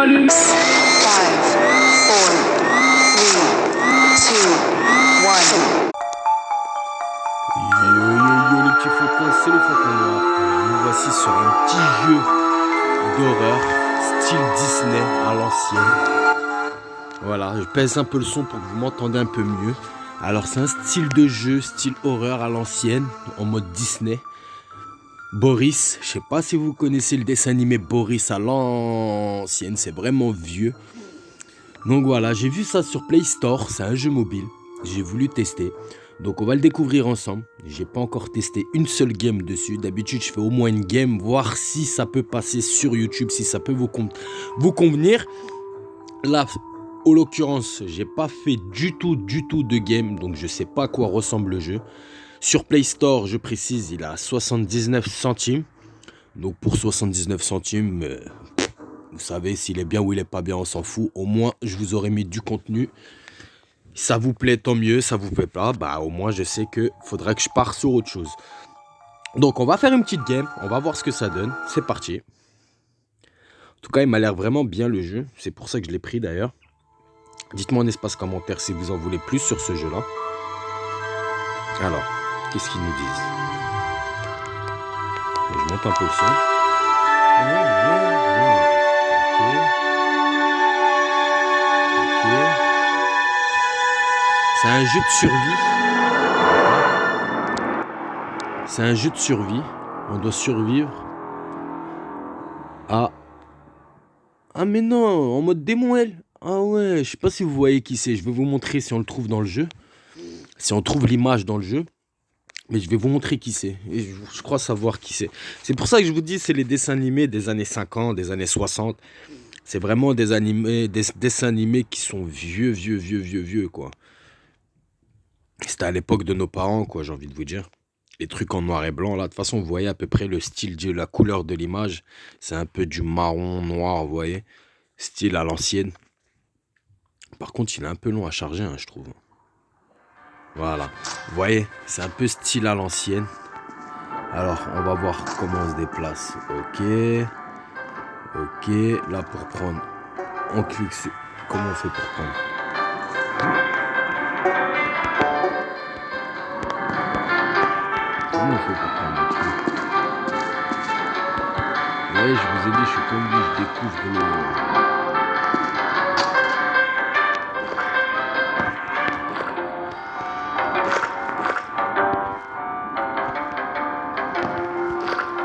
Yo les petits faucons, c'est le Faucon Noir. Nous voici sur un petit jeu d'horreur style Disney à l'ancienne. Voilà, je pèse un peu le son pour que vous m'entendez un peu mieux. Alors c'est un style de jeu, style horreur à l'ancienne, en mode Disney. Boris, je sais pas si vous connaissez le dessin animé Boris à l'ancienne, c'est vraiment vieux. Donc voilà, j'ai vu ça sur Play Store, c'est un jeu mobile, j'ai voulu tester. Donc on va le découvrir ensemble. J'ai pas encore testé une seule game dessus. D'habitude je fais au moins une game, voir si ça peut passer sur YouTube, si ça peut vous convenir. Là, en l'occurrence, j'ai pas fait du tout de game, donc je sais pas à quoi ressemble le jeu. Sur Play Store, je précise, il est à 79 centimes. Donc pour 79 centimes, vous savez, s'il est bien ou il est pas bien, on s'en fout. Au moins, je vous aurais mis du contenu. Ça vous plaît, tant mieux. Ça vous plaît pas, bah au moins je sais que faudrait que je parte sur autre chose. Donc on va faire une petite game. On va voir ce que ça donne. C'est parti. En tout cas, il m'a l'air vraiment bien le jeu. C'est pour ça que je l'ai pris d'ailleurs. Dites-moi en espace commentaire si vous en voulez plus sur ce jeu-là. Alors, qu'est-ce qu'ils nous disent? Je monte un peu le son. Ok. C'est un jeu de survie. C'est un jeu de survie. On doit survivre à... Ah mais non, en mode démon elle. Ah ouais, je sais pas si vous voyez qui c'est. Je vais vous montrer si on le trouve dans le jeu. Si on trouve l'image dans le jeu. Mais je vais vous montrer qui c'est. Et je crois savoir qui c'est. C'est pour ça que je vous dis, c'est les dessins animés des années 50, des années 60. C'est vraiment des dessins animés qui sont vieux, quoi. C'était à l'époque de nos parents, quoi, j'ai envie de vous dire. Les trucs en noir et blanc, là, de toute façon, vous voyez à peu près le style, la couleur de l'image. C'est un peu du marron, noir, vous voyez. Style à l'ancienne. Par contre, il est un peu long à charger, hein, je trouve. Voilà. Vous voyez, c'est un peu style à l'ancienne. Alors, on va voir comment on se déplace. Ok. Là, pour prendre, on clique sur... Comment on fait pour prendre? Comment on fait pour prendre le truc? Ouais, je vous ai dit, je suis comme lui, je découvre le...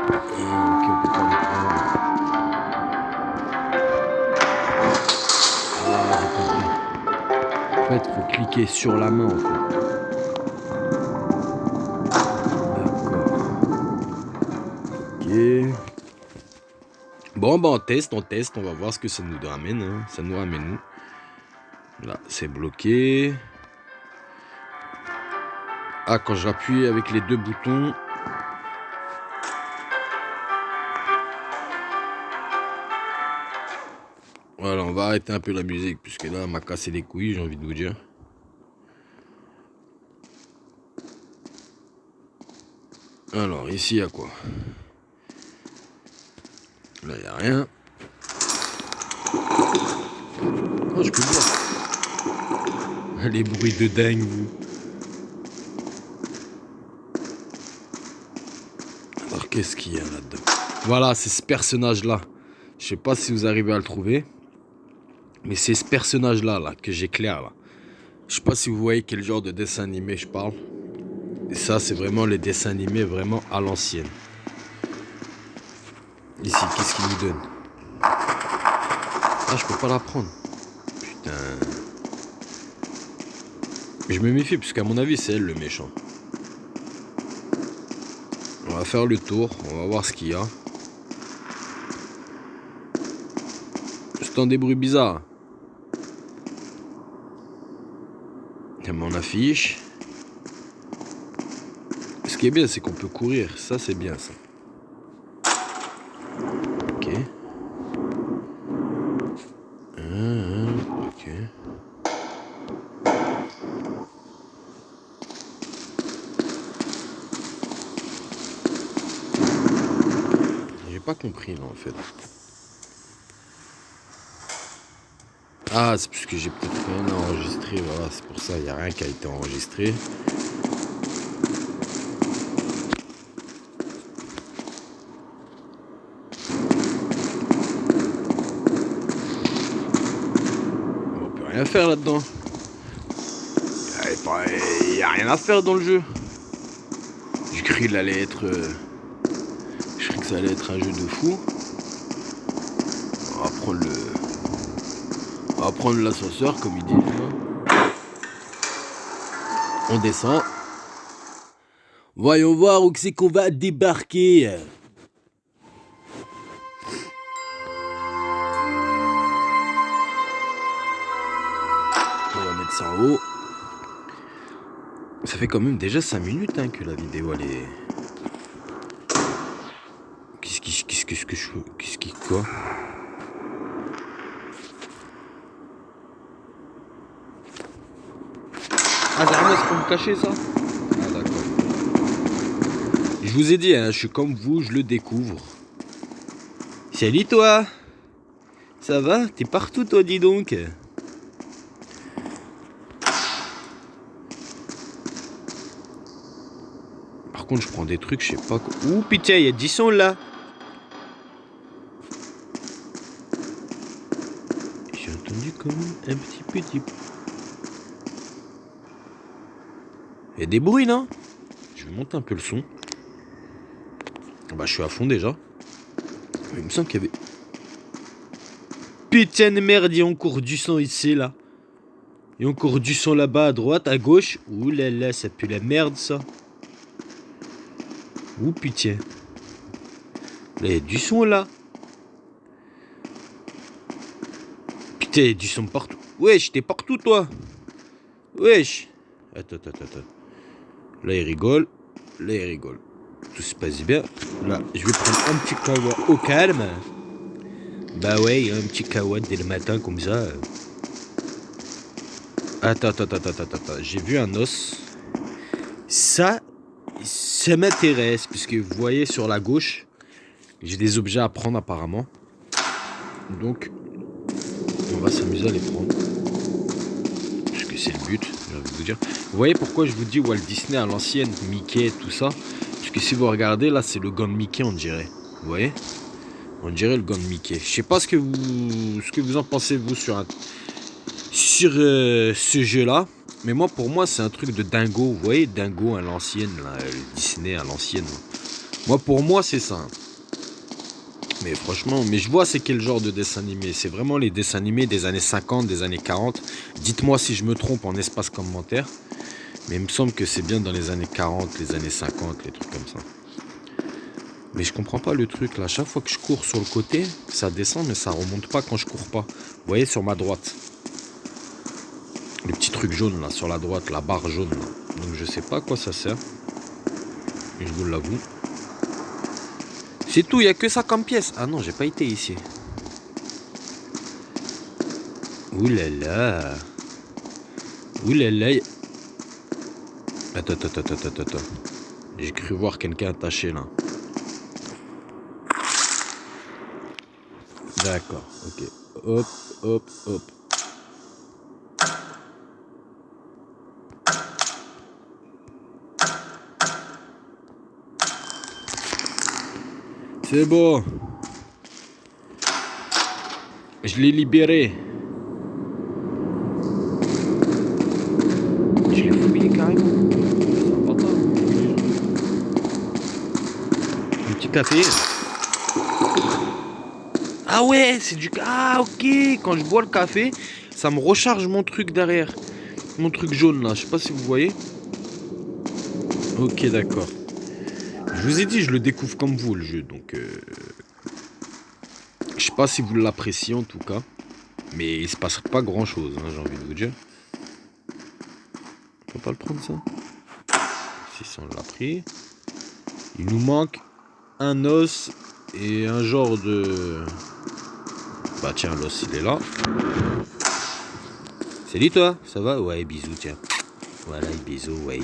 Ok, on peut pas le prendre. Ah, j'ai compris. En fait, il faut cliquer sur la main, en fait. Ok. Bon, bah on teste, on va voir ce que ça nous ramène. Hein. Ça nous ramène où? Là, c'est bloqué. Ah, quand j'appuie avec les deux boutons... Voilà, on va arrêter un peu la musique, puisque là, elle m'a cassé les couilles, j'ai envie de vous dire. Alors, ici, il y a quoi? Là, il n'y a rien. Oh, je peux voir. Les bruits de dingue, vous. Alors, qu'est-ce qu'il y a là-dedans? Voilà, c'est ce personnage-là. Je sais pas si vous arrivez à le trouver. Mais c'est ce personnage-là là, que j'éclaire, là. Je sais pas si vous voyez quel genre de dessin animé je parle. Et ça, c'est vraiment les dessins animés vraiment à l'ancienne. Ici, qu'est-ce qu'il nous donne? Ah, je peux pas la prendre. Putain. Je me méfie, puisqu'à mon avis, c'est elle le méchant. On va faire le tour, on va voir ce qu'il y a. J'entends des bruits bizarres. Il y a mon affiche. Ce qui est bien, c'est qu'on peut courir. Ça, c'est bien, ça. Ok. Ok. J'ai pas compris, là, en fait. Ah, c'est parce que j'ai peut-être rien à enregistrer. Voilà, c'est pour ça, il n'y a rien qui a été enregistré. On peut rien faire là-dedans. Il n'y a rien à faire dans le jeu. J'ai cru qu'il allait être... Je crois que ça allait être un jeu de fou. On va prendre l'ascenseur, comme il dit. On descend. Voyons voir où c'est qu'on va débarquer. On va mettre ça en haut. Ça fait quand même déjà 5 minutes hein, que la vidéo elle est... Qu'est-ce qui quoi? Ah, c'est pour me cacher ça? Ah, d'accord. Je vous ai dit, hein, je suis comme vous, je le découvre. Salut toi! Ça va? T'es partout toi, dis donc! Par contre, je prends des trucs, je sais pas quoi. Ouh, putain, il y a 10 sons là! J'ai entendu comme un petit. Il y a des bruits, non? Je vais monter un peu le son. Bah, je suis à fond déjà. Il me semble qu'il y avait... Putain de merde, il y a encore du son ici, là. Il y a encore du son là-bas, à droite, à gauche. Ouh là là, ça pue la merde, ça. Ouh, putain. Là, il y a du son, là. Putain, il y a du son partout. Wesh, t'es partout, toi. Wesh. Attends. Là, il rigole. Là, il rigole. Tout se passe bien. Là, je vais prendre un petit kawa au calme. Bah ouais, un petit kawa dès le matin, comme ça. Attends. J'ai vu un os. Ça m'intéresse, puisque vous voyez sur la gauche, j'ai des objets à prendre apparemment. Donc, on va s'amuser à les prendre. Parce que c'est le but, j'ai envie de vous dire. Vous voyez pourquoi je vous dis Walt Disney à l'ancienne, Mickey, tout ça? Parce que si vous regardez, là, c'est le gant de Mickey, on dirait. Vous voyez? On dirait le gant de Mickey. Je sais pas ce que vous en pensez, vous, sur ce jeu-là. Mais moi, pour moi, c'est un truc de dingo. Vous voyez, dingo à l'ancienne, là, Disney à l'ancienne. Moi, pour moi, c'est ça. Mais franchement, je vois c'est quel genre de dessin animé. C'est vraiment les dessins animés des années 50, des années 40. Dites-moi si je me trompe en espace commentaire. Mais il me semble que c'est bien dans les années 40, les années 50, les trucs comme ça. Mais je comprends pas le truc là. Chaque fois que je cours sur le côté, ça descend, mais ça remonte pas quand je cours pas. Vous voyez sur ma droite. Le petit truc jaune là, sur la droite, la barre jaune là. Donc je sais pas à quoi ça sert. Et je vous l'avoue. C'est tout, il n'y a que ça comme pièce. Ah non, j'ai pas été ici. Ouh là là. Ouh là là. Attends. J'ai cru voir quelqu'un attaché là. D'accord, ok. Hop. C'est bon. Je l'ai libéré. Je l'ai fouillé carrément. C'est important. Un petit café. Ah ouais, c'est du... Ah ok. Quand je bois le café, ça me recharge mon truc derrière. Mon truc jaune là. Je sais pas si vous voyez. Ok, d'accord. Je vous ai dit, je le découvre comme vous le jeu. Donc... Je sais pas si vous l'appréciez en tout cas. Mais il se passe pas grand chose, hein, j'ai envie de vous dire. On peut pas le prendre ça? Si ça on l'a pris. Il nous manque un os et un genre de... Bah tiens, l'os il est là. Salut toi, ça va? Ouais, bisous, tiens. Voilà, bisous, ouais.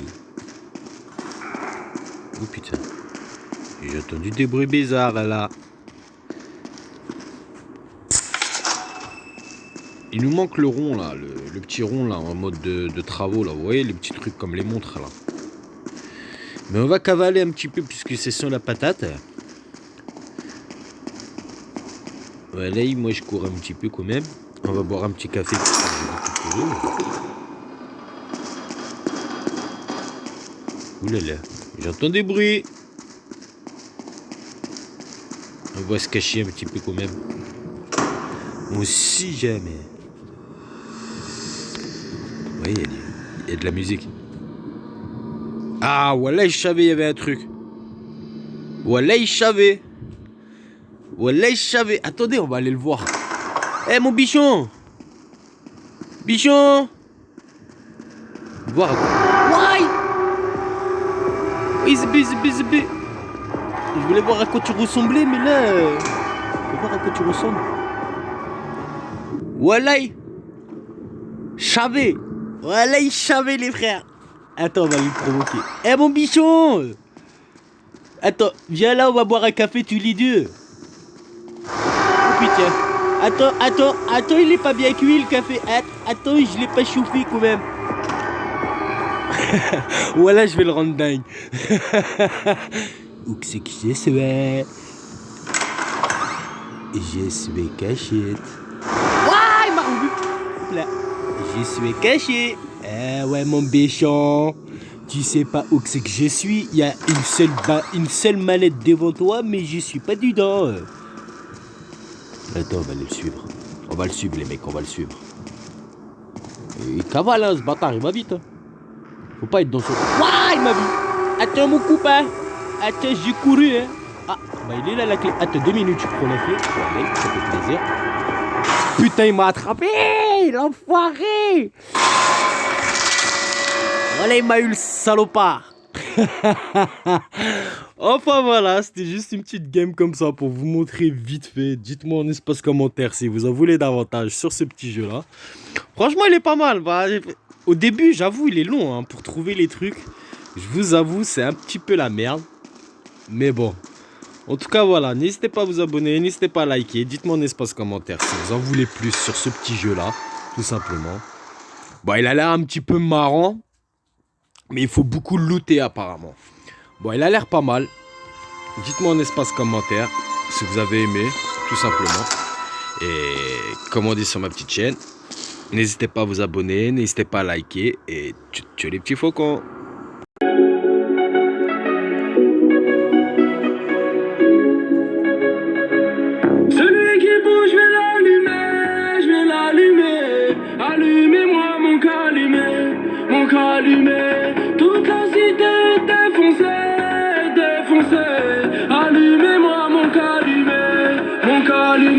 Oh putain. J'ai entendu des bruits bizarres là. Il nous manque le rond là, le petit rond là en mode de travaux là. Vous voyez les petits trucs comme les montres là. Mais on va cavaler un petit peu puisque c'est sur la patate. Voilà, moi je cours un petit peu quand même. On va boire un petit café. Oulala, j'entends des bruits. On va se cacher un petit peu quand même. Moi si jamais. Oui, il y a de la musique. Ah, voilà, je savais, il y avait un truc. Voilà, je savais. Voilà, je savais. Attendez, on va aller le voir. Eh, mon bichon. Bichon. Voir. Why? Oui, zébé. Je voulais voir à quoi tu ressemblais, mais là... Je vais voir à quoi tu ressembles. Voilà. Chavé. Voilà, il savait, les frères. Attends, on va lui provoquer. Eh, mon bichon. Attends, viens là, on va boire un café tous les deux. Oh putain. Attends, il est pas bien cuit le café. Attends, je l'ai pas chauffé quand même. Voilà, je vais le rendre dingue. Où que c'est que je suis? Je suis cachette. Ouah, il m'a rendu. Là. Je suis caché. Eh ouais, mon bichon. Tu sais pas où que c'est que je suis. Il y a une seule manette devant toi, mais je suis pas dedans. Attends, on va aller le suivre. On va le suivre, les mecs, on va le suivre. Il cavale, hein, ce bâtard, il va vite. Hein. Faut pas être dans son... Ouah, il m'a vu. Attends, mon copain. Attends, j'ai couru, hein. Ah, bah il est là, la clé. Attends, 2 minutes, je prends la clé. Allez, ça fait plaisir. Putain, il m'a attrapé, l'enfoiré. Voilà, il m'a eu le salopard. Enfin voilà, c'était juste une petite game comme ça pour vous montrer vite fait. Dites-moi en espace commentaire si vous en voulez davantage sur ce petit jeu là. Franchement il est pas mal. Bah, au début j'avoue il est long hein, pour trouver les trucs. Je vous avoue c'est un petit peu la merde. Mais bon. En tout cas voilà, n'hésitez pas à vous abonner, n'hésitez pas à liker. Dites-moi en espace commentaire si vous en voulez plus sur ce petit jeu là. Tout simplement. Bon il a l'air un petit peu marrant. Mais il faut beaucoup le looter apparemment. Bon, il a l'air pas mal. Dites-moi en espace commentaire si vous avez aimé, tout simplement. Et comme on dit sur ma petite chaîne, n'hésitez pas à vous abonner, n'hésitez pas à liker. Et tchou les petits faucons. Celui qui bouge, je vais l'allumer. Allumez-moi mon calumet. Toute la cité est défoncée.